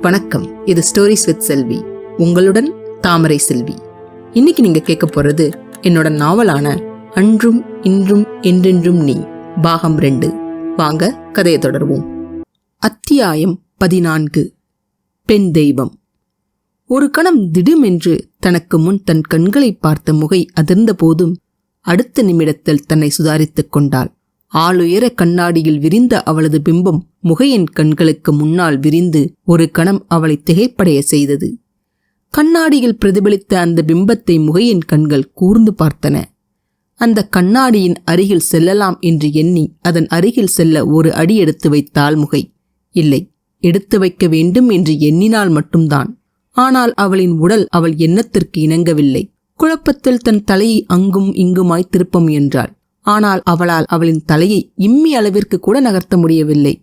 வணக்கம். இது stories with செல்வி. உங்களுடன் தாமரை செல்வி. இன்னைக்கு நீங்க கேட்க போறது என்னோட நாவலான அன்றும் இன்றும் என்றென்றும் நீ பாகம் 2. வாங்க கதையை தொடர்வோம். அத்தியாயம் 14. பெண் தெய்வம். ஒரு கணம் திடுமென்று தனக்கு முன் தன் கண்களை பார்த்த முகை அதிர்ந்த போதும் அடுத்த நிமிடத்தில் தன்னை சுதாரித்துக் கொண்டாள். ஆளுயர கண்ணாடியில் விரிந்த அவளது பிம்பம் முகையின் கண்களுக்கு முன்னால் விரிந்து ஒரு கணம் அவளை திகைப்படைய செய்தது. கண்ணாடியில் பிரதிபலித்த அந்த பிம்பத்தை முகையின் கண்கள் கூர்ந்து பார்த்தன. அந்த கண்ணாடியின் அருகில் செல்லலாம் என்று எண்ணி அதன் அருகில் செல்ல ஒரு அடி எடுத்து வைத்தாள் முகை. இல்லை, எடுத்து வைக்க வேண்டும் என்று எண்ணினால் மட்டும்தான். ஆனால் அவளின் உடல் அவள் எண்ணத்திற்கு இணங்கவில்லை. குழப்பத்தில் தன் தலையை அங்கும் இங்குமாய் திருப்ப முயன்றாள். ஆனால் அவளால் அவளின் தலையை இம்மி அளவிற்கு கூட நகர்த்த முடியவில்லை.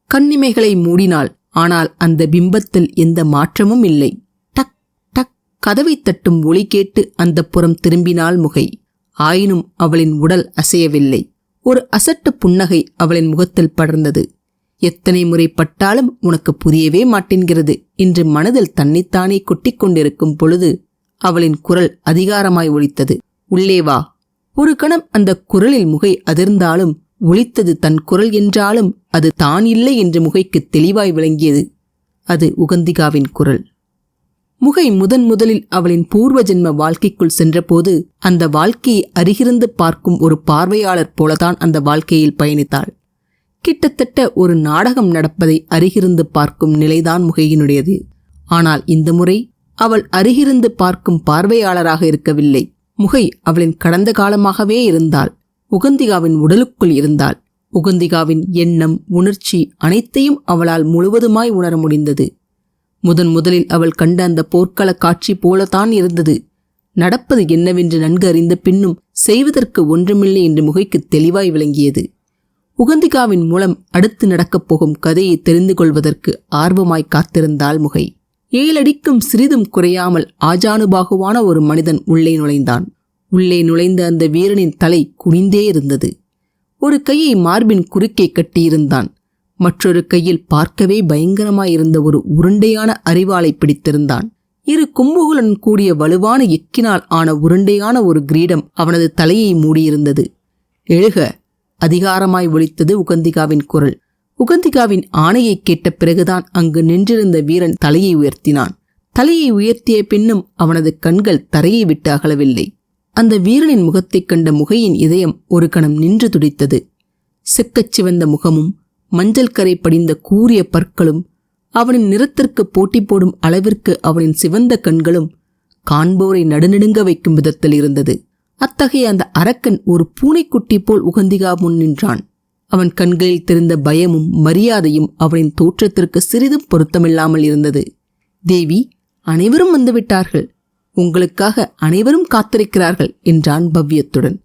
கண்ணிமைகளை மூடினாள். ஆனால் அந்த பிம்பத்தில் எந்த மாற்றமும் இல்லை. டக் டக் கதவை தட்டும் ஒலி கேட்டு அந்த புறம் திரும்பினாள் முகை. ஆயினும் அவளின் உடல் அசையவில்லை. ஒரு அசட்டு புன்னகை அவளின் முகத்தில் படர்ந்தது. எத்தனை முறை பட்டாலும் உனக்கு புரியவே மாட்டேங்கிறது என்று மனதில் தன்னைத்தானே கொட்டிக் கொண்டிருக்கும் பொழுது அவளின் குரல் அதிகாரமாய் ஒலித்தது. உள்ளே வா. ஒரு கணம் அந்த குரலில் முகை அதிர்ந்தாலும் ஒலித்தது தன் குரல் என்றாலும் அது தான் இல்லை என்று முகைக்கு தெளிவாய் விளங்கியது. அது உகந்திகாவின் குரல். முகை முதலில் அவளின் பூர்வ ஜென்ம வாழ்க்கைக்குள் சென்றபோது அந்த வாழ்க்கையை அருகிருந்து பார்க்கும் ஒரு பார்வையாளர் போலதான் அந்த வாழ்க்கையில் பயணித்தாள். கிட்டத்தட்ட ஒரு நாடகம் நடப்பதை அருகிருந்து பார்க்கும் நிலைதான் முகையினுடையது. ஆனால் இந்த முறை அவள் அருகிருந்து பார்க்கும் பார்வையாளராக இருக்கவில்லை. முகை அவளின் கடந்த காலமாகவே இருந்தாள். உகந்திகாவின் உடலுக்குள் இருந்தாள். உகந்திகாவின் எண்ணம், உணர்ச்சி அனைத்தையும் அவளால் முழுவதுமாய் உணர முடிந்தது. முதலில் அவள் கண்ட அந்த போர்க்கள காட்சி போலத்தான் இருந்தது. நடப்பது என்னவென்று நன்கு அறிந்த பின்னும் செய்வதற்கு ஒன்றுமில்லை என்று முகைக்கு தெளிவாய் விளங்கியது. உகந்திகாவின் மூலம் அடுத்து நடக்கப் போகும் கதையை தெரிந்து கொள்வதற்கு ஆர்வமாய் காத்திருந்தாள் முகை. 7 அடிக்கும் சிறிதும் குறையாமல் ஆஜானுபாகுவான ஒரு மனிதன் உள்ளே நுழைந்தான். உள்ளே நுழைந்த அந்த வீரனின் தலை குனிந்தே இருந்தது. ஒரு கையை மார்பின் குறுக்கே கட்டியிருந்தான். மற்றொரு கையில் பார்க்கவே பயங்கரமாயிருந்த ஒரு உருண்டையான அரிவாளை பிடித்திருந்தான். 2 கொம்புகளுடன் கூடிய வலுவான எக்கினால் ஆன உருண்டையான ஒரு கிரீடம் அவனது தலையை மூடியிருந்தது. எழுக! அதிகாரமாய் ஒலித்தது உகந்திகாவின் குரல். உகந்திகாவின் ஆணையை கேட்ட பிறகுதான் அங்கு நின்றிருந்த வீரன் தலையை உயர்த்தினான். தலையை உயர்த்திய பின்னும் அவனது கண்கள் தரையை விட்டு அகலவில்லை. அந்த வீரனின் முகத்தைக் கண்ட முகையின் இதயம் ஒரு கணம் நின்று துடித்தது. செக்கச் சிவந்த முகமும் மஞ்சள் கரை படிந்த கூரிய பற்களும் அவனின் நிறத்திற்கு போட்டி போடும் அளவிற்கு அவனின் சிவந்த கண்களும் காண்போரை நடுநடுங்க வைக்கும் விதத்தில் இருந்தது. அத்தகைய அந்த அரக்கன் ஒரு பூனைக்குட்டி போல் உகந்திகா முன் நின்றான். அவன் கண்களில் தெரிந்த பயமும் மரியாதையும் அவனின் தோற்றத்திற்கு சிறிதும் பொருத்தமில்லாமல் இருந்தது. தேவி, அனைவரும் வந்துவிட்டார்கள். உங்களுக்காக அனைவரும் காத்திருக்கிறார்கள் என்றான் பவ்யத்துடன்.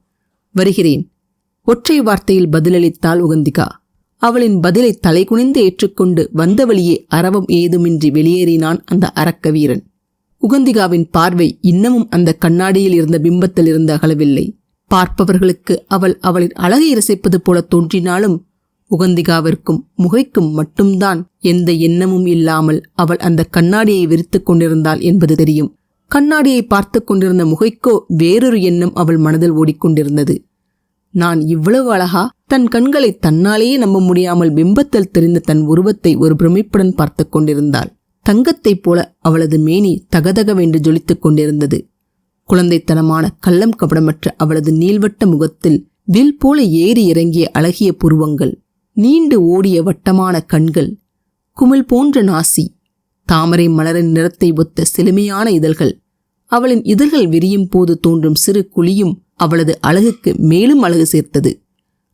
வருகிறேன். ஒற்றை வார்த்தையில் பதிலளித்தாள் உகந்திகா. அவளின் பதிலை தலைகுனிந்து ஏற்றுக்கொண்டு வந்த வழியே அரவம் ஏதுமின்றி வெளியேறினான் அந்த அரக்க வீரன். உகந்திகாவின் பார்வை இன்னமும் அந்த கண்ணாடியில் இருந்த பிம்பத்தில் இருந்து அகலவில்லை. பார்ப்பவர்களுக்கு அவளின் அழகை ரசிப்பது போல தோன்றினாலும் உகந்திகாவிற்கும் முகைக்கும் மட்டும்தான் எந்த எண்ணமும் இல்லாமல் அவள் அந்த கண்ணாடியை விரித்து கொண்டிருந்தாள் என்பது தெரியும். கண்ணாடியை பார்த்து கொண்டிருந்த முகைக்கோ வேறொரு எண்ணம் அவள் மனதில் ஓடிக்கொண்டிருந்தது. நான் இவ்வளவு அழகா? தன் கண்களை தன்னாலேயே நம்ப முடியாமல் பிம்பத்தில் தெரிந்த தன் உருவத்தை ஒரு பிரமிப்புடன் பார்த்து கொண்டிருந்தாள். தங்கத்தைப் போல அவளது மேனி தகதகவென்று ஜொலித்துக் கொண்டிருந்தது. குழந்தைத்தனமான கள்ளம் கபடமற்ற அவளது நீள்வட்ட முகத்தில் வில் போல ஏறி இறங்கிய அழகிய புருவங்கள், நீண்டு ஓடிய வட்டமான கண்கள், குமிழ் போன்ற நாசி, தாமரை மலரின் நிறத்தை ஒத்த செழுமையான இதழ்கள், அவளின் இதழ்கள் விரியும் போது தோன்றும் சிறு குழியும் அவளது அழகுக்கு மேலும் அழகு சேர்த்தது.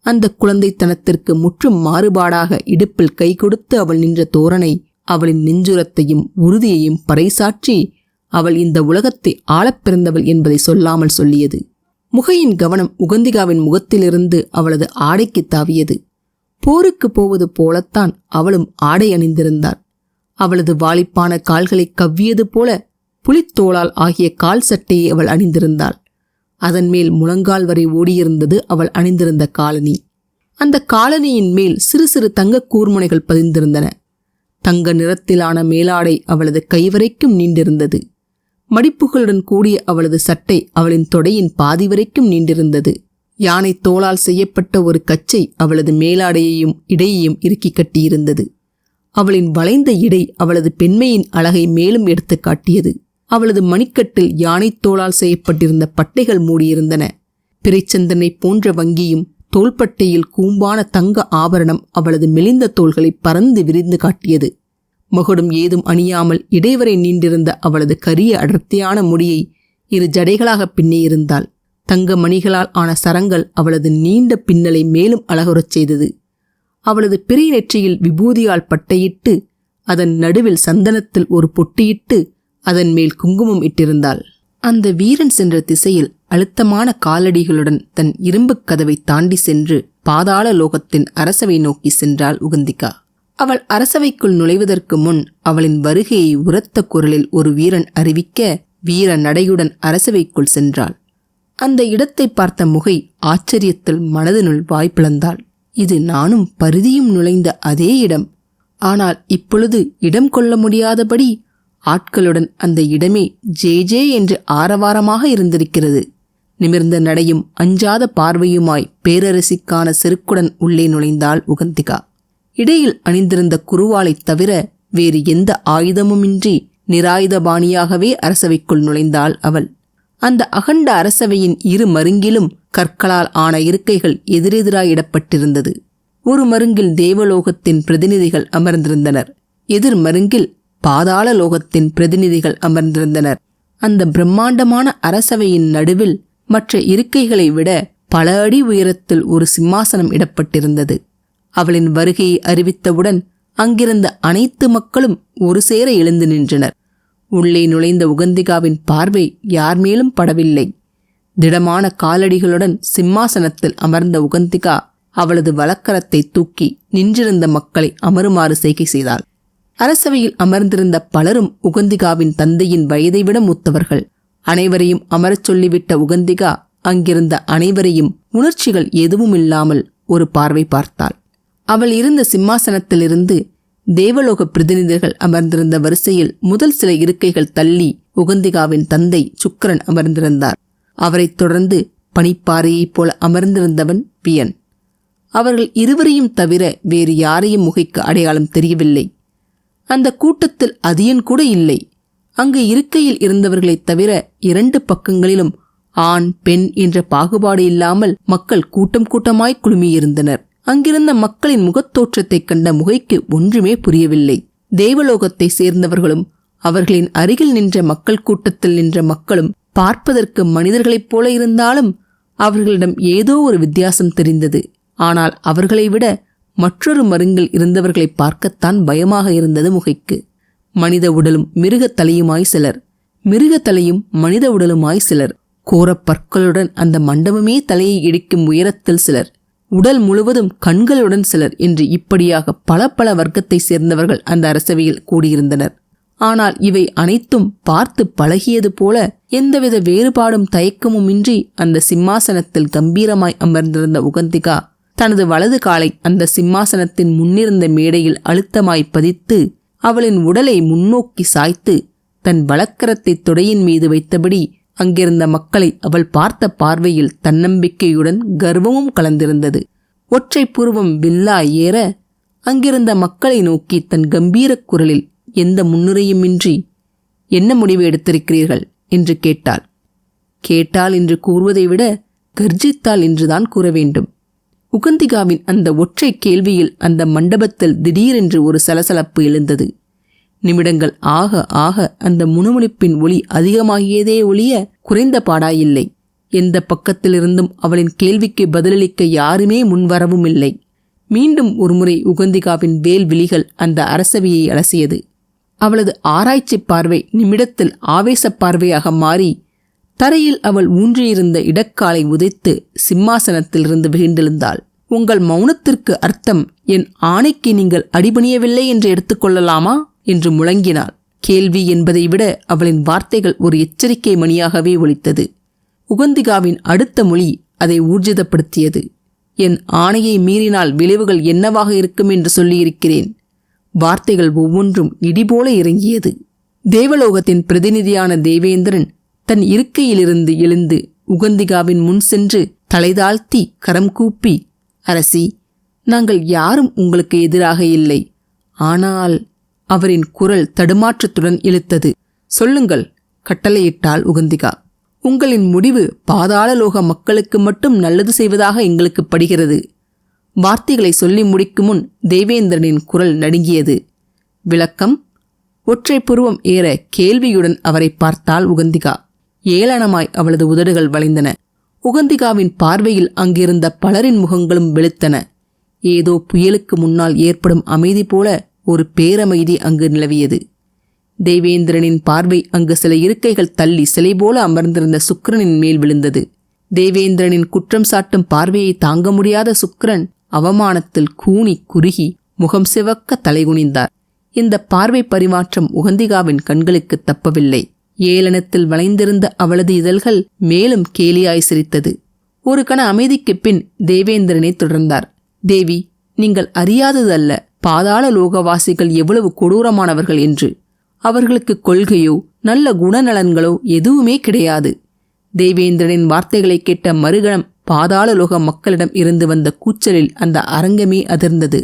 அந்த குழந்தைத்தனத்திற்கு முற்றும் மாறுபாடாக இடுப்பில் கை கொடுத்து அவள் நின்ற தோரணை அவளின் நெஞ்சுரத்தையும் உறுதியையும் பறைசாற்றி அவள் இந்த உலகத்தை ஆளப் பிறந்தவள் என்பதை சொல்லாமல் சொல்லியது. முகையின் கவனம் உகந்திகாவின் முகத்திலிருந்து அவளது ஆடைக்கு தாவியது. போருக்கு போவது போலத்தான் அவளும் ஆடை அணிந்திருந்தாள். அவளது வாலிப்பான கால்களை கவ்வியது போல புலித்தோளால் ஆகிய கால் சட்டையை அவள் அணிந்திருந்தாள். அதன் மேல் முழங்கால் வரை ஓடியிருந்தது அவள் அணிந்திருந்த காலணி. அந்த காலணியின் மேல் சிறு சிறு தங்க கூர்முனைகள் பதிந்திருந்தன. தங்க நிறத்திலான மேலாடை அவளது கைவரைக்கும் நீண்டிருந்தது. மடிப்புகளுடன் கூடிய அவளது சட்டை அவளின் தொடையின் பாதி வரைக்கும் நீண்டிருந்தது. யானை தோளால் செய்யப்பட்ட ஒரு கச்சை அவளது மேலாடையையும் இடையையும் இறுக்கி கட்டியிருந்தது. அவளின் வளைந்த இடை அவளது பெண்மையின் அழகை மேலும் எடுத்து காட்டியது. அவளது மணிக்கட்டில் யானை தோளால் செய்யப்பட்டிருந்த பட்டைகள் மூடியிருந்தன. பிறைச்சந்தனை போன்ற வங்கியும் தோள்பட்டையில் கூம்பான தங்க ஆபரணம் அவளது மெலிந்த தோள்களை பறந்து விரிந்து காட்டியது. மகுடம் ஏதும் அணியாமல் இடைவரை நீண்டிருந்த அவளது கரிய அடர்த்தியான முடியை 2 ஜடைகளாக பின்னியிருந்தாள். தங்க மணிகளால் ஆன சரங்கள் அவளது நீண்ட பின்னலை மேலும் அழகுறச் செய்தது. அவளது பிறை நெற்றியில் விபூதியால் பட்டையிட்டு அதன் நடுவில் சந்தனத்தில் ஒரு பொட்டியிட்டு அதன் மேல் குங்குமம் இட்டிருந்தாள். அந்த வீரன் சென்ற திசையில் அழுத்தமான காலடிகளுடன் தன் இரும்புக் கதவை தாண்டி சென்று பாதாள லோகத்தின் அரசவை நோக்கி சென்றாள் உகந்திகா. அவள் அரசவைக்குள் நுழைவதற்கு முன் அவளின் வருகையை உரத்த குரலில் ஒரு வீரன் அறிவிக்க வீர நடையுடன் அரசவைக்குள் சென்றாள். அந்த இடத்தை பார்த்த முகை ஆச்சரியத்தில் மனதினுள் வாய்ப்பிழந்தாள். இது நானும் பரிதியும் நுழைந்த அதே இடம். ஆனால் இப்பொழுது இடம் கொள்ள முடியாதபடி ஆட்களுடன் அந்த இடமே ஜே ஜே என்று ஆரவாரமாக இருந்திருக்கிறது. நிமிர்ந்த நடையும் அஞ்சாத பார்வையுமாய் பேரரசிக்கான செருக்குடன் உள்ளே நுழைந்தாள் உகந்திகா. இடையில் அணிந்திருந்த குருவாளைத் தவிர வேறு எந்த ஆயுதமுமின்றி நிராயுதபாணியாகவே அரசவைக்குள் நுழைந்தாள் அவள். அந்த அகண்ட அரசவையின் 2 மருங்கிலும் கற்களால் ஆன இருக்கைகள் எதிரெதிராயிடப்பட்டிருந்தது. ஒரு மருங்கில் தேவலோகத்தின் பிரதிநிதிகள் அமர்ந்திருந்தனர். எதிர் மருங்கில் பாதாள லோகத்தின் பிரதிநிதிகள் அமர்ந்திருந்தனர். அந்த பிரம்மாண்டமான அரசவையின் நடுவில் மற்ற இருக்கைகளை விட பல அடி உயரத்தில் ஒரு சிம்மாசனம் இடப்பட்டிருந்தது. அவளின் வருகையை அறிவித்தவுடன் அங்கிருந்த அனைத்து மக்களும் ஒரு சேர எழுந்து நின்றனர். உள்ளே நுழைந்த உகந்திகாவின் பார்வை யார் மேலும் படவில்லை. திடமான காலடிகளுடன் சிம்மாசனத்தில் அமர்ந்த உகந்திகா அவளது வலக்கரத்தை தூக்கி நின்றிருந்த மக்களை அமருமாறு செய்கை செய்தாள். அரசவையில் அமர்ந்திருந்த பலரும் உகந்திகாவின் தந்தையின் வயதை விட மூத்தவர்கள். அனைவரையும் அமரச் சொல்லிவிட்ட உகந்திகா அங்கிருந்த அனைவரையும் உணர்ச்சிகள் எதுவுமில்லாமல் ஒரு பார்வை பார்த்தாள். அவள் இருந்த சிம்மாசனத்திலிருந்து தேவலோக பிரதிநிதிகள் அமர்ந்திருந்த வரிசையில் முதல் சில இருக்கைகள் தள்ளி உகந்திகாவின் தந்தை சுக்கிரன் அமர்ந்திருந்தார். அவரைத் தொடர்ந்து பனிப்பாறையைப் போல அமர்ந்திருந்தவன் வியன். அவர்கள் இருவரையும் தவிர வேறு யாரையும் முகைக்கு அடையாளம் தெரியவில்லை. அந்த கூட்டத்தில் அதியன் கூட இல்லை. அங்கு இருக்கையில் இருந்தவர்களைத் தவிர 2 பக்கங்களிலும் ஆண் பெண் என்ற பாகுபாடு இல்லாமல் மக்கள் கூட்டம் கூட்டமாய் குழுமியிருந்தனர். அங்கிருந்த மக்களின் முகத்தோற்றத்தைக் கண்ட முகைக்கு ஒன்றுமே புரியவில்லை. தேவலோகத்தை சேர்ந்தவர்களும் அவர்களின் அருகில் நின்ற மக்கள் கூட்டத்தில் நின்ற மக்களும் பார்ப்பதற்கு மனிதர்களைப் போல இருந்தாலும் அவர்களிடம் ஏதோ ஒரு வித்தியாசம் தெரிந்தது. ஆனால் அவர்களை விட மற்றொரு மருங்கில் இருந்தவர்களை பார்க்கத்தான் பயமாக இருந்தது முகைக்கு. மனித உடலும் மிருகத்தலையுமாய் சிலர், மிருகத்தலையும் மனித உடலுமாய் சிலர், கோரப் பற்களுடன் அந்த மண்டபமே தலையை இடிக்கும் உயரத்தில் சிலர், உடல் முழுவதும் கண்களுடன் சிலர் என்று இப்படியாக பல பல வர்க்கத்தை சேர்ந்தவர்கள் அந்த அரசவையில் கூடியிருந்தனர். ஆனால் இவை அனைத்தும் பார்த்து பழகியது போல எந்தவித வேறுபாடும் தயக்கமுமின்றி அந்த சிம்மாசனத்தில் கம்பீரமாய் அமர்ந்திருந்த உகந்திகா தனது வலது காலை அந்த சிம்மாசனத்தின் முன்னிருந்த மேடையில் அழுத்தமாய் பதித்து அவளின் உடலை முன்னோக்கி சாய்த்து தன் வலக்கரத்தை தொடையின் மீது வைத்தபடி அங்கிருந்த மக்களை அவள் பார்த்த பார்வையில் தன்னம்பிக்கையுடன் கர்வமும் கலந்திருந்தது. ஒற்றை புருவம் வில்லாய் ஏற அங்கிருந்த மக்களை நோக்கி தன் கம்பீரக் குரலில் எந்த முன்னுரையுமின்றி என்ன முடிவு எடுத்திருக்கிறீர்கள் என்று கேட்டாள். கேட்டாள் என்று கூறுவதை விட கர்ஜித்தாள் என்றுதான் கூற வேண்டும். உகந்திகாவின் அந்த ஒற்றை கேள்வியில் அந்த மண்டபத்தில் திடீரென்று ஒரு சலசலப்பு எழுந்தது. நிமிடங்கள் ஆக ஆக அந்த முணுமுணுப்பின் ஒளி அதிகமாகியதே ஒழிய குறைந்த பாடாயில்லை. எந்த பக்கத்திலிருந்தும் அவளின் கேள்விக்கு பதிலளிக்க யாருமே முன்வரவும் இல்லை. மீண்டும் ஒருமுறை உகந்திகாவின் வேல் விழிகள் அந்த அரசவையை அலசியது. அவளது ஆராய்ச்சி பார்வை நிமிடத்தில் ஆவேச பார்வையாக மாறி தரையில் அவள் ஊன்றியிருந்த இடக்காலை உதைத்து சிம்மாசனத்திலிருந்து வீழ்ந்தெழுந்தாள். உங்கள் மௌனத்திற்கு அர்த்தம் என் ஆணைக்கு நீங்கள் அடிபணியவில்லை என்று எடுத்துக்கொள்ளலாமா என்று முழங்கினாள். கேள்வி என்பதை விட அவளின் வார்த்தைகள் ஒரு எச்சரிக்கை மணியாகவே ஒலித்தது. உகந்திகாவின் அடுத்த மொழி அதை ஊர்ஜிதப்படுத்தியது. என் ஆணையை மீறினால் விளைவுகள் என்னவாக இருக்கும் என்று சொல்லியிருக்கிறேன். வார்த்தைகள் ஒவ்வொன்றும் இடிபோல இறங்கியது. தேவலோகத்தின் பிரதிநிதியான தேவேந்திரன் தன் இருக்கையிலிருந்து எழுந்து உகந்திகாவின் முன் சென்று தலைதாழ்த்தி கரம் கூப்பி, அரசி, நாங்கள் யாரும் உங்களுக்கு எதிராக இல்லை. ஆனால் அவரின் குரல் தடுமாற்றத்துடன் இழுத்தது. சொல்லுங்கள், கட்டளையிட்டாள் உகந்திகா. உங்களின் முடிவு பாதாளலோக மக்களுக்கு மட்டும் நல்லது செய்வதாக எங்களுக்கு படுகிறது. வார்த்தைகளை சொல்லி முடிக்கும் முன் தேவேந்திரனின் குரல் நடுங்கியது. விளக்கம்? ஒற்றை புருவம் ஏற கேள்வியுடன் அவரை பார்த்தாள் உகந்திகா. ஏளனமாய் அவளது உதடுகள் வளைந்தன. உகந்திகாவின் பார்வையில் அங்கிருந்த பலரின் முகங்களும் வெளுத்தன. ஏதோ புயலுக்கு முன்னால் ஏற்படும் அமைதி போல ஒரு பேரமைதி அங்கு நிலவியது. தேவேந்திரனின் பார்வை அங்கு சில இருக்கைகள் தள்ளி சிலை போல அமர்ந்திருந்த சுக்கிரனின் மேல் விழுந்தது. தேவேந்திரனின் குற்றம் சாட்டும் பார்வையை தாங்க முடியாத சுக்கிரன் அவமானத்தில் கூனி குறுகி முகம் சிவக்க தலைகுனிந்தார். இந்த பார்வை பரிமாற்றம் உகந்திகாவின் கண்களுக்கு தப்பவில்லை. ஏளனத்தில் வளைந்திருந்த அவளது இதழ்கள் மேலும் கேலியாய் சிரித்தது. ஒரு கண அமைதிக்குப் பின் தேவேந்திரனை தொடர்ந்தார். தேவி, நீங்கள் அறியாததல்ல பாதாள லோகவாசிகள் எவ்வளவு கொடூரமானவர்கள் என்று. அவர்களுக்கு கொள்கையோ நல்ல குணநலன்களோ எதுவுமே கிடையாது. தேவேந்திரனின் வார்த்தைகளை கேட்ட மறுகணம் பாதாள லோக மக்களிடம் இருந்து வந்த கூச்சலில் அந்த அரங்கமே அதிர்ந்தது.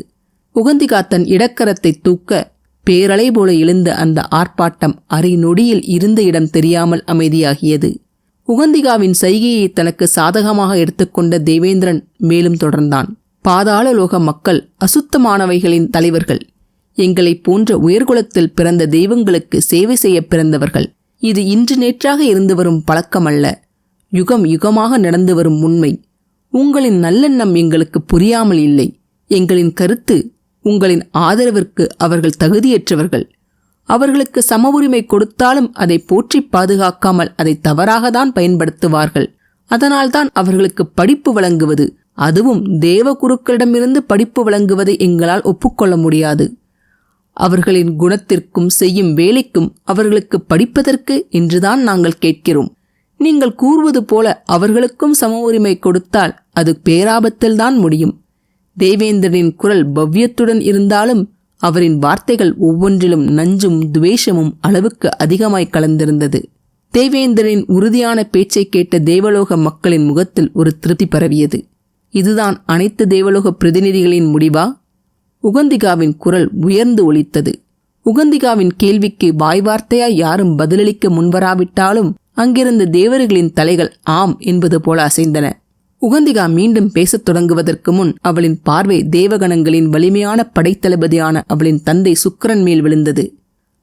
உகந்திகா தன் இடக்கரத்தை தூக்க பேரலை போல எழுந்த அந்த ஆர்ப்பாட்டம் அரை நொடியில் இருந்த இடம் தெரியாமல் அமைதியாகியது. உகந்திகாவின் சைகையை தனக்கு சாதகமாக எடுத்துக்கொண்ட தேவேந்திரன் மேலும் தொடர்ந்தான். பாதாள லோக மக்கள் அசுத்தமானவைகளின் தலைவர்கள். எங்களை போன்ற உயர்குலத்தில் பிறந்த தெய்வங்களுக்கு சேவை செய்ய பிறந்தவர்கள். இது இன்று நேற்றாக இருந்து வரும் பழக்கமல்ல, யுகம் யுகமாக நடந்து வரும் உண்மை. உங்களின் நல்லெண்ணம் எங்களுக்கு புரியாமல் இல்லை. எங்களின் கருத்து, உங்களின் ஆதரவிற்கு அவர்கள் தகுதியற்றவர்கள். அவர்களுக்கு சம உரிமை கொடுத்தாலும் அதை போற்றி பாதுகாக்காமல் அதை தவறாகத்தான் பயன்படுத்துவார்கள். அதனால்தான் அவர்களுக்கு படிப்பு வழங்குவது, அதுவும் தேவகுருக்களிடமிருந்து படிப்பு வழங்குவதை எங்களால் ஒப்புக்கொள்ள முடியாது. அவர்களின் குணத்திற்கும் செய்யும் வேலைக்கும் அவர்களுக்கு படிப்பதற்கு என்றுதான் நாங்கள் கேட்கிறோம். நீங்கள் கூறுவது போல அவர்களுக்கும் சம உரிமை கொடுத்தால் அது பேராபத்தில்தான் முடியும். தேவேந்திரனின் குரல் பவ்யத்துடன் இருந்தாலும் அவரின் வார்த்தைகள் ஒவ்வொன்றிலும் நஞ்சும் துவேஷமும் அளவுக்கு அதிகமாய் கலந்திருந்தது. தேவேந்திரனின் உறுதியான பேச்சை கேட்ட தேவலோக மக்களின் முகத்தில் ஒரு திருப்தி பரவியது. இதுதான் அனைத்து தேவலோக பிரதிநிதிகளின் முடிவா? உகந்திகாவின் குரல் உயர்ந்து ஒலித்தது. உகந்திகாவின் கேள்விக்கு வாய்வார்த்தையாய் யாரும் பதிலளிக்க முன்வராவிட்டாலும் அங்கிருந்த தேவர்களின் தலைகள் ஆம் என்பது போல அசைந்தன. உகந்திகா மீண்டும் பேசத் தொடங்குவதற்கு முன் அவளின் பார்வை தேவகணங்களின் வலிமையான படைத்தளபதியான அவளின் தந்தை சுக்கிரன் மேல் விழுந்தது.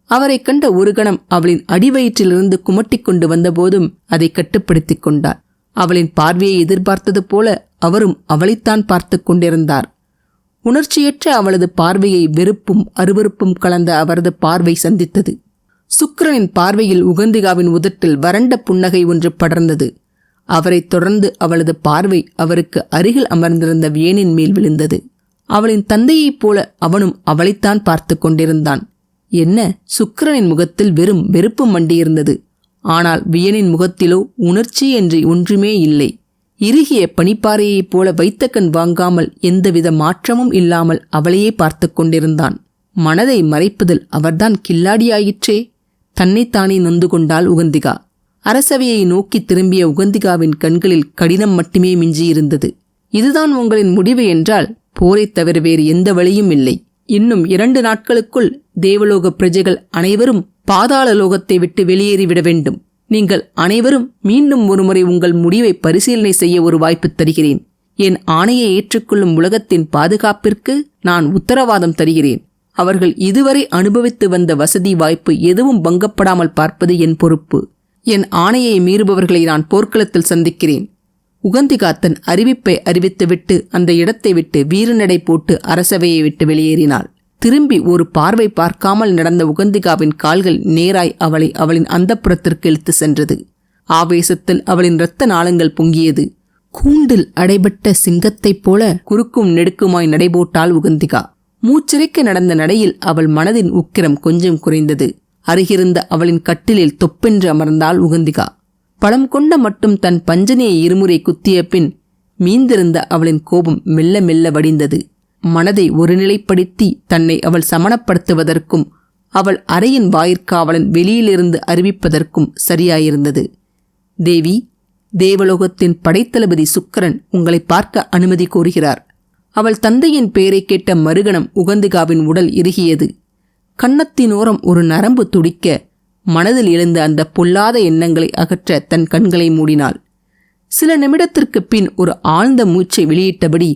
அவரை கண்ட ஒரு கணம் அவளின் அடிவயிற்றிலிருந்து குமட்டிக் கொண்டு வந்தபோதும் அதை கட்டுப்படுத்திக் கொண்டார். அவளின் பார்வையை எதிர்பார்த்தது போல அவரும் அவளைத்தான் பார்த்து கொண்டிருந்தார். உணர்ச்சியற்ற அவளது பார்வையை வெறுப்பும் அருவருப்பும் கலந்த அவரது பார்வை சந்தித்தது. சுக்கிரனின் பார்வையில் உகந்திகாவின் உதட்டில் வறண்ட புன்னகை ஒன்று படர்ந்தது. அவரைத் தொடர்ந்து அவளது பார்வை அவருக்கு அருகில் அமர்ந்திருந்த வியனின் மேல் விழுந்தது. அவளின் தந்தையைப் போல அவனும் அவளைத்தான் பார்த்து கொண்டிருந்தான். என்ன, சுக்கிரனின் முகத்தில் வெறும் வெறுப்பு மண்டியிருந்தது. ஆனால் வியனின் முகத்திலோ உணர்ச்சி என்று ஒன்றுமே இல்லை. இறுகிய பனிப்பாறையைப் போல வைத்த கண் வாங்காமல் எந்தவித மாற்றமும் இல்லாமல் அவளையே பார்த்து கொண்டிருந்தான். மனதை மறைப்பதில் அவர்தான் கில்லாடியாயிற்றே. தன்னைத்தானே நொந்து கொண்டாள் உகந்திகா. அரசவையை நோக்கி திரும்பிய உகந்திகாவின் கண்களில் கடினம் மட்டுமே மிஞ்சியிருந்தது. இதுதான் உங்களின் முடிவு என்றால் போரைத் தவிர வேறு எந்த வழியும் இல்லை. இன்னும் 2 நாட்களுக்குள் தேவலோக பிரஜைகள் அனைவரும் பாதாள லோகத்தை விட்டு வெளியேறிவிட வேண்டும். நீங்கள் அனைவரும் மீண்டும் ஒருமுறை உங்கள் முடிவை பரிசீலனை செய்ய ஒரு வாய்ப்பு தருகிறேன். என் ஆணையை ஏற்றுக்கொள்ளும் உலகத்தின் பாதுகாப்பிற்கு நான் உத்தரவாதம் தருகிறேன். அவர்கள் இதுவரை அனுபவித்து வந்த வசதி வாய்ப்பு எதுவும் பங்கப்படாமல் பார்ப்பது என் பொறுப்பு. என் ஆணையை மீறுபவர்களை நான் போர்க்களத்தில் சந்திக்கிறேன். உகந்திகா தன் அறிவிப்பை அறிவித்துவிட்டு அந்த இடத்தை விட்டு வீரநடை போட்டு அரசவையை விட்டு வெளியேறினாள். திரும்பி ஒரு பார்வை பார்க்காமல் நடந்த உகந்திகாவின் கால்கள் நேராய் அவளை அவளின் அந்தப்புறத்திற்கு இழுத்து சென்றது. ஆவேசத்தில் அவளின் இரத்த நாளங்கள் பொங்கியது. கூண்டில் அடைபட்ட சிங்கத்தைப் போல குறுக்கும் நெடுக்குமாய் நடைபோட்டாள் உகந்திகா. மூச்சிறைக்க நடந்த நடையில் அவள் மனதின் உக்கிரம் கொஞ்சம் குறைந்தது. அருகிருந்த அவளின் கட்டிலில் தொப்பென்று அமர்ந்தாள் உகந்திகா. பலம் கொண்ட மட்டும் தன் பஞ்சனையை இருமுறை குத்திய பின் மீந்திருந்த அவளின் கோபம் மெல்ல மெல்ல வடிந்தது. மனதை ஒருநிலைப்படுத்தி தன்னை அவள் சமணப்படுத்துவதற்கும் அவள் அறையின் வாயிற்காவலன் வெளியிலிருந்து அறிவிப்பதற்கும் சரியாயிருந்தது. தேவி, தேவலோகத்தின் படைத்தளபதி சுக்கிரன் உங்களை பார்க்க அனுமதி கோருகிறார். அவள் தந்தையின் பெயரை கேட்ட மறுகணம் உகந்திகாவின் உடல் இறுகியது. கன்னத்தினோரம் ஒரு நரம்பு துடிக்க மனதில் எழுந்த அந்த பொல்லாத எண்ணங்களை அகற்ற தன் கண்களை மூடினாள். சில நிமிடத்திற்கு பின் ஒரு ஆழ்ந்த மூச்சை வெளியிட்டபடி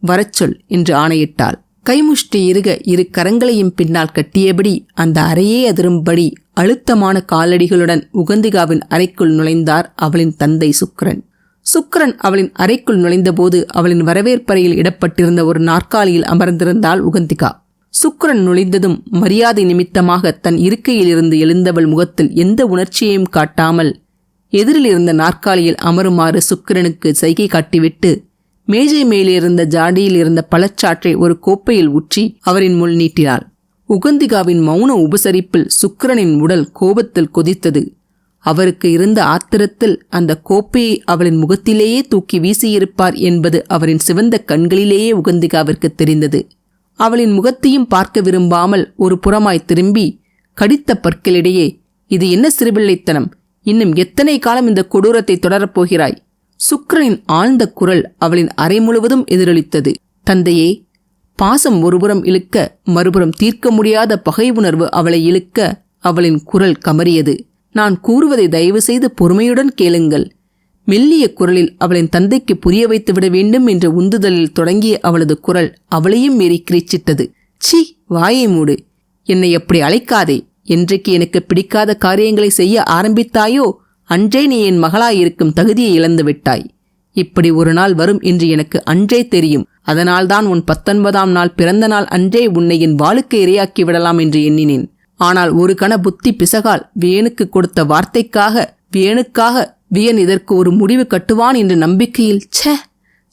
வரச்சொல் என்று ஆணையிட்டாள். கைமுஷ்டி இறுக இரு கரங்களையும் பின்னால் கட்டியபடி அந்த அறையே அதிரும்படி அழுத்தமான காலடிகளுடன் உகந்திகாவின் அறைக்குள் நுழைந்தார் அவளின் தந்தை சுக்கிரன். சுக்கிரன் அவளின் அறைக்குள் நுழைந்தபோது அவளின் வரவேற்பறையில் இடப்பட்டிருந்த ஒரு நாற்காலியில் அமர்ந்திருந்தாள் உகந்திகா. சுக்கிரன் நுழைந்ததும் மரியாதை நிமித்தமாக தன் இருக்கையிலிருந்து எழுந்தவள் முகத்தில் எந்த உணர்ச்சியையும் காட்டாமல் எதிரில் இருந்த நாற்காலியில் அமருமாறு சுக்கிரனுக்கு சைகை காட்டிவிட்டு மேஜை மேலிருந்த ஜாடியில் இருந்த பழச்சாற்றை ஒரு கோப்பையில் ஊற்றி அவரின் முள் நீட்டினாள். உகந்திகாவின் மௌன உபசரிப்பில் சுக்கிரனின் உடல் கோபத்தில் கொதித்தது. அவருக்கு இருந்த ஆத்திரத்தில் அந்த கோப்பையை அவளின் முகத்திலேயே தூக்கி வீசியிருப்பார் என்பது அவரின் சிவந்த கண்களிலேயே உகந்திகாவிற்கு தெரிந்தது. அவளின் முகத்தையும் பார்க்க விரும்பாமல் ஒரு புறமாய் திரும்பி கடித்த பற்களிடையே, இது என்ன சிறுபிள்ளைத்தனம்? இன்னும் எத்தனை காலம் இந்த கொடூரத்தை தொடரப்போகிறாய்? சுக்கிரனின் ஆழ்ந்த குரல் அவளின் அறை முழுவதும் எதிரொலித்தது. தந்தையே, பாசம் ஒருபுறம் இழுக்க மறுபுறம் தீர்க்க முடியாத பகை உணர்வு அவளை இழுக்க அவளின் குரல் கமறியது. நான் கூறுவதை தயவு செய்து பொறுமையுடன் கேளுங்கள். மெல்லிய குரலில் அவளின் தந்தைக்கு புரிய வைத்துவிட வேண்டும் என்ற உந்துதலில் தொடங்கிய அவளது குரல் அவளையும் மீறி கிரீச்சிட்டது. சீ, வாயை மூடு. என்னை அப்படி அழைக்காதே. என்றைக்கு எனக்கு பிடிக்காத காரியங்களை செய்ய ஆரம்பித்தாயோ அன்றே நீ என் மகளாயிருக்கும் தகுதியை இழந்து விட்டாய். இப்படி ஒரு நாள் வரும் என்று எனக்கு அன்றே தெரியும். அதனால்தான் உன் 19ஆம் நாள் பிறந்த நாள் அன்றே உன்னை என் வாளுக்கு இரையாக்கி விடலாம் என்று எண்ணினேன். ஆனால் ஒரு கண புத்தி பிசகால் வேணுக்கு கொடுத்த வார்த்தைக்காக வியன் இதற்கு ஒரு முடிவு கட்டுவான் என்ற நம்பிக்கையில்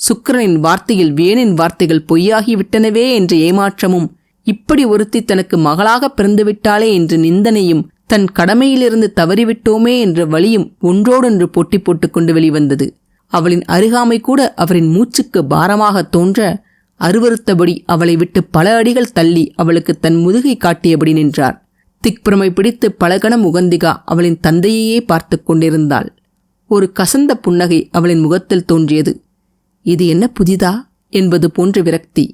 சுக்கிரனின் வார்த்தையில் வேனின் வார்த்தைகள் பொய்யாகிவிட்டனவே என்ற ஏமாற்றமும், இப்படி ஒருத்தி தனக்கு மகளாக பிறந்துவிட்டாளே என்ற நிந்தனையும், தன் கடமையிலிருந்து தவறிவிட்டோமே என்ற வலியும் ஒன்றோடொன்று போட்டி போட்டுக்கொண்டு வெளிவந்தது. அவளின் அருகாமை கூட அவரின் மூச்சுக்கு பாரமாக தோன்ற அருவருத்தபடி அவளை விட்டு பல அடிகள் தள்ளி அவளுக்கு தன் முதுகை காட்டியபடி நின்றார். திக்பிரமை பிடித்து பலகணம் உகந்திகா அவளின் தந்தையையே பார்த்து கொண்டிருந்தாள். ஒரு கசந்த புன்னகை அவளின் முகத்தில் தோன்றியது. இது என்ன புதிதா என்பது போன்ற விரக்தி.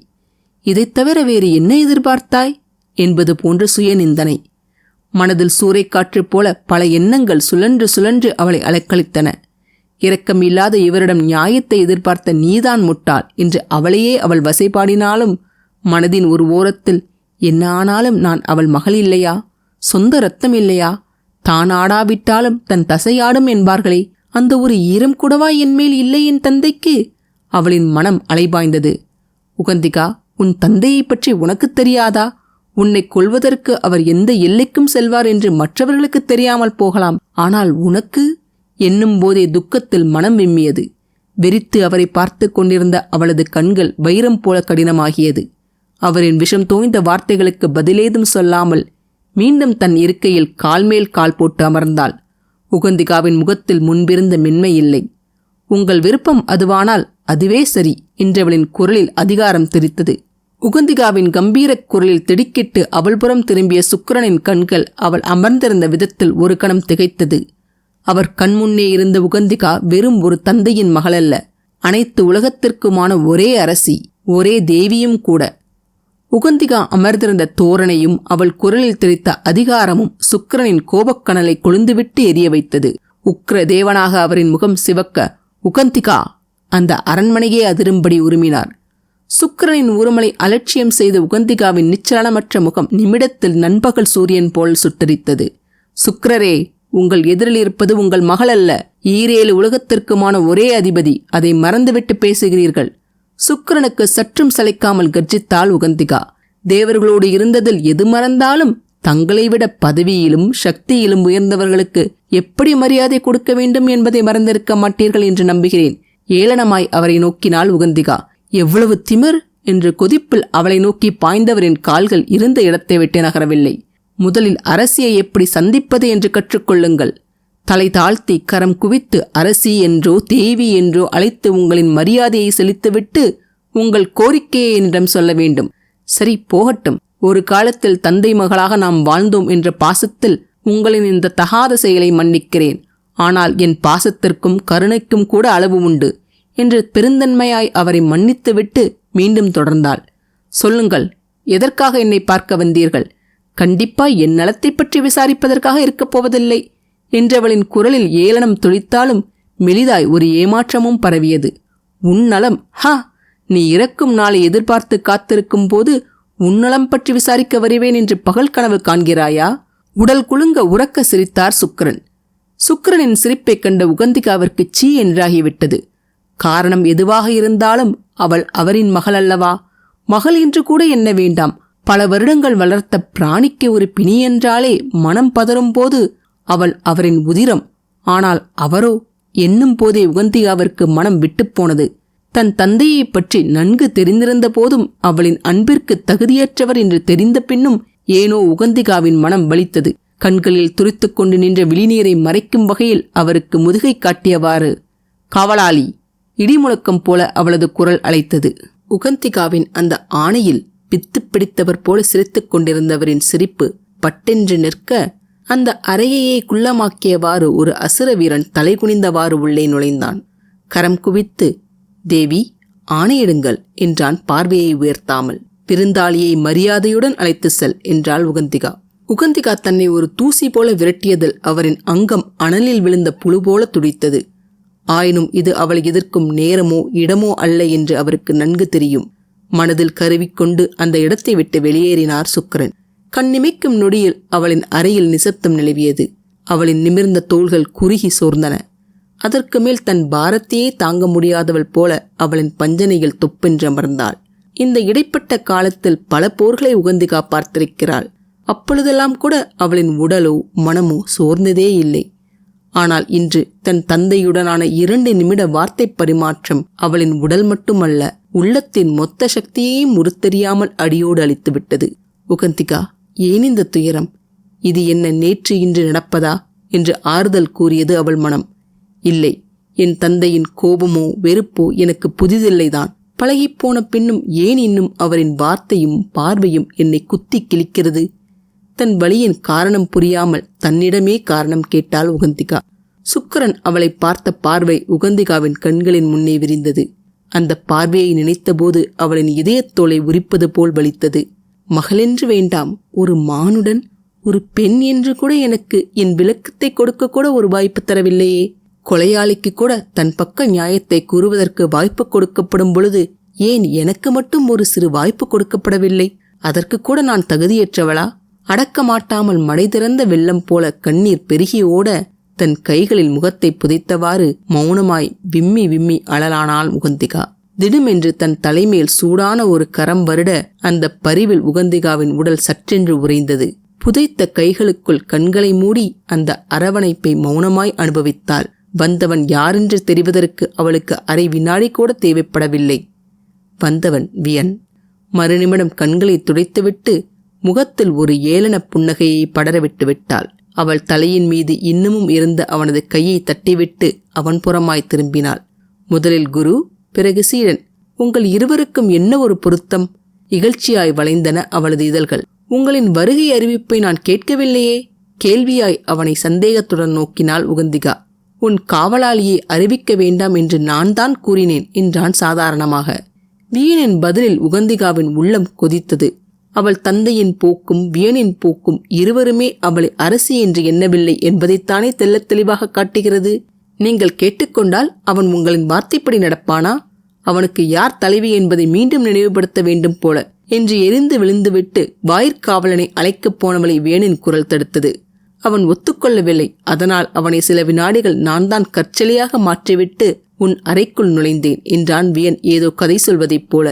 இதைத் தவிர வேறு என்ன எதிர்பார்த்தாய் என்பது போன்ற சுயநிந்தனை. மனதில் சூறைக்காற்று போல பல எண்ணங்கள் சுழன்று சுழன்று அவளை அலைக்கழித்தன. இரக்கமில்லாத இவரிடம் நியாயத்தை எதிர்பார்த்த நீதான் முட்டாள் என்று அவளையே அவள் வசைபாடினாலும் மனதின் ஒரு ஓரத்தில், என்ன ஆனாலும் நான் அவள் மகள் இல்லையா? சொந்த இரத்தம் இல்லையா? தான் ஆடாவிட்டாலும் தன் தசையாடும் என்பார்களே, அந்த ஒரு ஈரம் கூடவா என்மேல் இல்லை என் தந்தைக்கு? அவளின் மனம் அலைபாய்ந்தது. உகந்திகா, உன் தந்தையை பற்றி உனக்கு தெரியாதா? உன்னை கொல்வதற்கு அவர் எந்த எல்லைக்கும் செல்வார் என்று மற்றவர்களுக்கு தெரியாமல் போகலாம். ஆனால் உனக்கு என்னும் போதே துக்கத்தில் மனம் விம்மியது. வெறித்து அவரை பார்த்து கொண்டிருந்த அவளது கண்கள் வைரம் போல கடினமாகியது. அவரின் விஷம் தோய்ந்த வார்த்தைகளுக்கு பதிலேதும் சொல்லாமல் மீண்டும் தன் இருக்கையில் கால் மேல் கால் போட்டு அமர்ந்தாள். உகந்திகாவின் முகத்தில் முன்பிருந்த மென்மை இல்லை. உங்கள் விருப்பம் அதுவானால் அதுவே சரி என்றவளின் குரலில் அதிகாரம் தெரித்தது. உகந்திகாவின் கம்பீரக் குரலில் திடுக்கிட்டு அவள்புறம் திரும்பிய சுக்கிரனின் கண்கள் அவள் அமர்ந்திருந்த விதத்தில் ஒரு கணம் திகைத்தது. அவர் கண்முன்னே இருந்த உகந்திகா வெறும் ஒரு தந்தையின் மகளல்ல, அனைத்து உலகத்திற்குமான ஒரே அரசி, ஒரே தேவியும் கூட. உகந்திகா அமர்ந்திருந்த தோரணையும் அவள் குரலில் தெரித்த அதிகாரமும் சுக்கிரனின் கோபக்கணலை கொழுந்துவிட்டு எரிய வைத்தது. உக்ர தேவனாக அவரின் முகம் சிவக்க, உகந்திகா! அந்த அரண்மனையே அதிரும்படி உருமினார். சுக்கிரனின் உருமலை அலட்சியம் செய்த உகந்திகாவின் நிச்சலமற்ற முகம் நிமிடத்தில் நண்பகல் சூரியன் போல் சுட்டரித்தது. சுக்கிரரே, உங்கள் எதிரில் இருப்பது உங்கள் மகள் அல்ல, 7 உலகத்திற்குமான ஒரே அதிபதி. அதை மறந்துவிட்டு பேசுகிறீர்கள். சுக்கிரனுக்கு சற்றும் சளைக்காமல் கர்ஜித்தாள் உகந்திகா. தேவர்களோடு இருந்ததில் எது மறந்தாலும் தங்களை விட பதவியிலும் சக்தியிலும் உயர்ந்தவர்களுக்கு எப்படி மரியாதை கொடுக்க வேண்டும் என்பதை மறந்திருக்க மாட்டீர்கள் என்று நம்புகிறேன். ஏளனமாய் அவரை நோக்கினாள் உகந்திகா. எவ்வளவு திமிர் என்று கொதிப்பில் அவளை நோக்கி பாய்ந்தவரின் கால்கள் இருந்த இடத்தை விட்டு நகரவில்லை. முதலில் அரசியை எப்படி சந்திப்பது என்று கற்றுக்கொள்ளுங்கள். தலை தாழ்த்தி கரம் குவித்து அரசி என்றோ தேவி என்றோ அழைத்து உங்களின் மரியாதையை செலுத்திவிட்டு உங்கள் கோரிக்கையை என்னிடம் சொல்ல வேண்டும். சரி, போகட்டும். ஒரு காலத்தில் தந்தை மகளாக நாம் வாழ்ந்தோம் என்ற பாசத்தில் உங்களின் இந்த தகாத செயலை மன்னிக்கிறேன். ஆனால் என் பாசத்திற்கும் கருணைக்கும் கூட அளவு உண்டு என்று பெருந்தன்மையாய் அவரை மன்னித்துவிட்டு மீண்டும் தொடர்ந்தாள். சொல்லுங்கள், எதற்காக என்னை பார்க்க வந்தீர்கள்? கண்டிப்பாய் என் நலத்தை பற்றி விசாரிப்பதற்காக இருக்கப் போவதில்லை என்றவளின் குரலில் ஏளனம் துளித்தாலும் மெலிதாய் ஒரு ஏமாற்றமும் பரவியது. உன் நலம்? ஹா, நீ இறக்கும் நாளை எதிர்பார்த்து காத்திருக்கும் போது உன்னலம் பற்றி விசாரிக்க வருவேன் என்று பகல் கனவு காண்கிறாயா? உடல் குலுங்க உறக்க சிரித்தார் சுக்கிரன். சுக்கிரனின் சிரிப்பைக் கண்ட உகந்திகாவிற்கு சீ என்றாகிவிட்டது. காரணம் எதுவாக இருந்தாலும் அவள் அவரின் மகள் அல்லவா? மகள் என்று கூட என்ன வேண்டாம், பல வருடங்கள் வளர்த்த பிராணிக்கு ஒரு பிணி என்றாலே மனம் பதறும் போது அவள் அவரின் உதிரம். ஆனால் அவரோ என்னும் போதே உகந்திகாவிற்கு மனம் விட்டுப்போனது. தன் தந்தையை பற்றி நன்கு தெரிந்திருந்த போதும் அவளின் அன்பிற்கு தகுதியற்றவர் என்று தெரிந்த பின்னும் ஏனோ உகந்திகாவின் மனம் வலித்தது. கண்களில் துரித்துக் கொண்டு நின்ற விழிநீரை மறைக்கும் வகையில் அவருக்கு முதுகை காட்டியவாறு, காவலாளி! இடிமுழக்கம் போல அவளது குரல் அழைத்தது. உகந்திகாவின் அந்த ஆணையில் பித்து பிடித்தவர் போல சிரித்துக் கொண்டிருந்தவரின் சிரிப்பு பட்டென்று நிற்க, அந்த அறையையே குள்ளமாக்கியவாறு ஒரு அசுர வீரன் தலைகுனிந்தவாறு உள்ளே நுழைந்தான். கரம் குவித்து, தேவி, ஆணையிடுங்கள் என்றான் பார்வையை உயர்த்தாமல். விருந்தாளியை மரியாதையுடன் அழைத்து செல் என்றாள் உகந்திகா. உகந்திகா தன்னை ஒரு தூசி போல விரட்டியதில் அவரின் அங்கம் அனலில் விழுந்த புழு போல துடித்தது. ஆயினும் இது அவளை எதிர்க்கும் நேரமோ இடமோ அல்ல என்று அவருக்கு நன்கு தெரியும். மனதில் கருவிக்கொண்டு அந்த இடத்தை விட்டு வெளியேறினார் சுக்கிரன். கண்ணிமைக்கும் நொடியில் அவளின் அறையில் நிசப்தம் நிலவியது. அவளின் நிமிர்ந்த தோள்கள் குறுகி சோர்ந்தன. அதற்கு மேல் தன் பாரத்தையே தாங்க முடியாதவள் போல அவளின் பஞ்சனையில் தொப்பென்று அமர்ந்தாள். இந்த இடைப்பட்ட காலத்தில் பல போர்களை உகந்திகா பார்த்திருக்கிறாள். அப்பொழுதெல்லாம் கூட அவளின் உடலோ மனமோ சோர்ந்ததே இல்லை. ஆனால் இன்று தன் தந்தையுடனான 2 நிமிட வார்த்தை பரிமாற்றம் அவளின் உடல் மட்டுமல்ல, உள்ளத்தின் மொத்த சக்தியையும் உருத்தெரியாமல் அடியோடு அழித்துவிட்டது. உகந்திகா, ஏன் இந்த துயரம்? இது என்ன நேற்று இன்று நடப்பதா என்று ஆறுதல் கூறியது அவள் மனம். இல்லை, என் தந்தையின் கோபமோ வெறுப்போ எனக்கு புதிதில்லைதான். பழகிப்போன பின்னும் ஏன் இன்னும் அவரின் வார்த்தையும் பார்வையும் என்னை குத்தி கிழிக்கிறது? தன் வலியின் காரணம் புரியாமல் தன்னிடமே காரணம் கேட்டாள் உகந்திகா. சுக்கிரன் அவளை பார்த்த பார்வை உகந்திகாவின் கண்களின் முன்னே விரிந்தது. அந்த பார்வையை நினைத்தபோது அவளின் இதயத்தோலை உரிப்பது போல் வலித்தது. மகளென்று வேண்டாம், ஒரு மானுடன், ஒரு பெண் என்று கூட எனக்கு என் விளக்கத்தை கொடுக்க கூட ஒரு வாய்ப்பு தரவில்லையே. கொலையாளிக்கு கூட தன் பக்க நியாயத்தை கூறுவதற்கு வாய்ப்பு கொடுக்கப்படும் பொழுது ஏன் எனக்கு மட்டும் ஒரு சிறு வாய்ப்பு கொடுக்கப்படவில்லை? அதற்கு கூட நான் தகுதியற்றவளா? அடக்க மாட்டாமல் மடை திறந்த வெள்ளம் போல கண்ணீர் பெருகி ஓட தன் கைகளில் முகத்தை புதைத்தவாறு மௌனமாய் விம்மி விம்மி அழலானாள் உகந்திகா. திடுமென்று தன் தலைமேல் சூடான ஒரு கரம் வருட அந்த பரிவில் உகந்திகாவின் உடல் சற்றென்று உறைந்தது. புதைத்த கைகளுக்குள் கண்களை மூடி அந்த அரவணைப்பை மௌனமாய் அனுபவித்தாள். வந்தவன் யாரென்று தெரிவதற்கு அவளுக்கு அரை வினாடி கூட தேவைப்படவில்லை. வந்தவன் வியன். மறுநிமிடம் கண்களை துடைத்துவிட்டு முகத்தில் ஒரு ஏளன புன்னகையை படரவிட்டு விட்டாள். அவள் தலையின் மீது இன்னமும் இருந்த அவனது கையை தட்டிவிட்டு அவன் புறமாய் திரும்பினாள். முதலில் குரு, பிறகு சீடன். உங்கள் இருவருக்கும் என்ன ஒரு பொருத்தம்? இகழ்ச்சியாய் வளைந்தன அவளது இதழ்கள். உங்களின் வருகை அறிவிப்பை நான் கேட்கவில்லையே. கேள்வியாய் அவனை சந்தேகத்துடன் நோக்கினாள் உகந்திகா. உன் காவலாளியை அறிவிக்க வேண்டாம் என்று நான் தான் கூறினேன் என்றான் சாதாரணமாக. வியனின் பதிலில் உகந்திகாவின் உள்ளம் கொதித்தது. அவள் தந்தையின் போக்கும் வியனின் போக்கும் இருவருமே அவளை அரசி என்று எண்ணவில்லை என்பதைத்தானே தெள்ளத் தெளிவாக காட்டுகிறது. நீங்கள் கேட்டுக்கொண்டால் அவன் உங்களின் வார்த்தைப்படி நடப்பானா? அவனுக்கு யார் தலைவி என்பதை மீண்டும் நினைவுபடுத்த வேண்டும் போல என்று எரிந்து விழுந்துவிட்டு வாயிற்காவலனை அழைக்கப் போனவளை வியனின் குரல் தடுத்தது. அவன் ஒத்துக்கொள்ளவில்லை. அதனால் அவனை சில வினாடிகள் நான் தான் கற்சலையாக மாற்றிவிட்டு உன் அறைக்குள் நுழைந்தேன் என்றான் வியன் ஏதோ கதை சொல்வதைப் போல.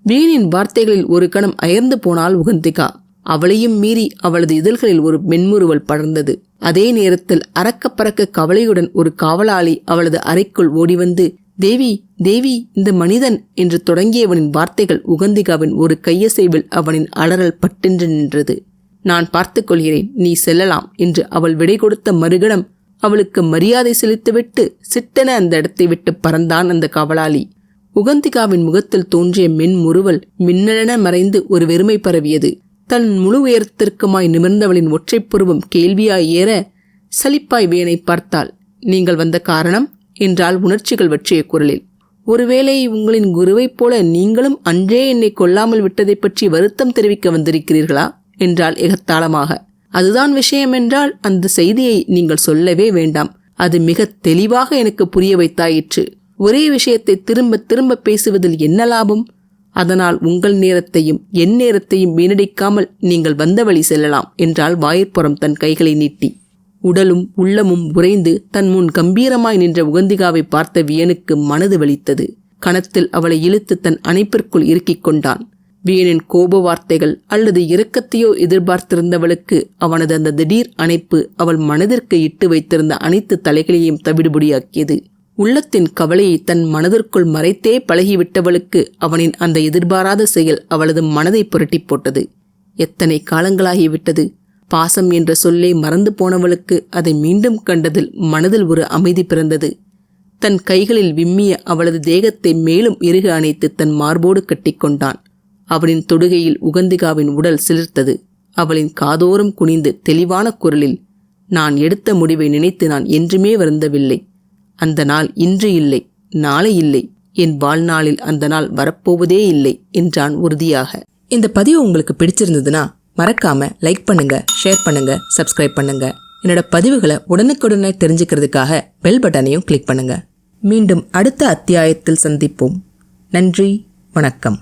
வியனின் வார்த்தைகளில் ஒரு கணம் அயர்ந்து போனாள் உகந்திகா. அவளையும் மீறி அவளது இதழ்களில் ஒரு மென்முறுவல் படர்ந்தது. அதே நேரத்தில் அறக்க பறக்க கவலையுடன் ஒரு காவலாளி அவளது அறைக்குள் ஓடிவந்து, தேவி, தேவி, இந்த மனிதன் என்று தொடங்கியவனின் வார்த்தைகள் உகந்திகாவின் ஒரு கையசைவில் அவனின் அலறல் பட்டென்று நின்றது. நான் பார்த்துக் கொள்கிறேன், நீ செல்லலாம் என்று அவள் விடை கொடுத்த மறுகணம் அவளுக்கு மரியாதை செலுத்திவிட்டு சிட்டென அந்த இடத்தை விட்டு பறந்தான் அந்த காவலாளி. உகந்திகாவின் முகத்தில் தோன்றிய மென்முறுவல் மின்னலென மறைந்து ஒரு வெறுமை பரவியது. தன் முழு உயரத்திற்குமாய் நிமிர்ந்தவளின் ஒற்றைப் புருவம் கேள்வியாய் ஏற சலிப்பாய் வியனை பார்த்தாள். நீங்கள் வந்த காரணம் என்றால் உணர்ச்சிகள் வற்றிய குரலில். ஒருவேளை உங்களின் குருவைப் போல நீங்களும் அன்றே என்னை கொல்லாமல் விட்டதை பற்றி வருத்தம் தெரிவிக்க வந்திருக்கிறீர்களா என்றால் எகத்தாளமாக. அதுதான் விஷயம் என்றால் அந்த செய்தியை நீங்கள் சொல்லவே வேண்டாம். அது மிக தெளிவாக எனக்கு புரிய வைத்தாயிற்று. ஒரே விஷயத்தை திரும்ப திரும்ப பேசுவதில் என்ன லாபம்? அதனால் உங்கள் நேரத்தையும் என் நேரத்தையும் வீணடிக்காமல் நீங்கள் வந்த வழி செல்லலாம் என்றால் வாயிற்புறம் தன் கைகளை நீட்டி. உடலும் உள்ளமும் உறைந்து தன் முன் கம்பீரமாய் நின்ற உகந்திகாவை பார்த்த வியனுக்கு மனது வலித்தது. கணத்தில் அவளை இழுத்து தன் அணைப்பிற்குள் இறுக்கிக் கொண்டான். வியனின் கோப வார்த்தைகள் அல்லது இரக்கத்தையோ எதிர்பார்த்திருந்தவளுக்கு அவனது அந்த திடீர் அணைப்பு அவள் மனதிற்கு இட்டு வைத்திருந்த அனைத்து தலைகளையும் தவிடுபடியாக்கியது. உள்ளத்தின் கவலையை தன் மனதிற்குள் மறைத்தே பழகிவிட்டவளுக்கு அவனின் அந்த எதிர்பாராத செயல் அவளது மனதை புரட்டி போட்டது. எத்தனை காலங்களாகிவிட்டது! பாசம் என்ற சொல்லை மறந்து போனவளுக்கு அதை மீண்டும் கண்டதில் மனதில் ஒரு அமைதி பிறந்தது. தன் கைகளில் விம்மிய அவளது தேகத்தை மேலும் இறுக அணைத்து தன் மார்போடு கட்டிக்கொண்டான். அவளின் தொடுகையில் உகந்திகாவின் உடல் சிலிர்த்தது. அவளின் காதோரம் குனிந்து தெளிவான குரலில், நான் எடுத்த முடிவை நினைத்து நான் என்றுமே வருந்தவில்லை. அந்த நாள் இன்று இல்லை, நாளை இல்லை, என் வாழ்நாளில் அந்த நாள் வரப்போவதே இல்லை என்றான் உறுதியாக. இந்த பதிவு உங்களுக்கு பிடிச்சிருந்ததுன்னா மறக்காம லைக் பண்ணுங்க, ஷேர் பண்ணுங்க, சப்ஸ்கிரைப் பண்ணுங்க. என்னோட பதிவுகளை உடனுக்குடனே தெரிஞ்சுக்கிறதுக்காக பெல் பட்டனையும் கிளிக் பண்ணுங்க. மீண்டும் அடுத்த அத்தியாயத்தில் சந்திப்போம். நன்றி, வணக்கம்.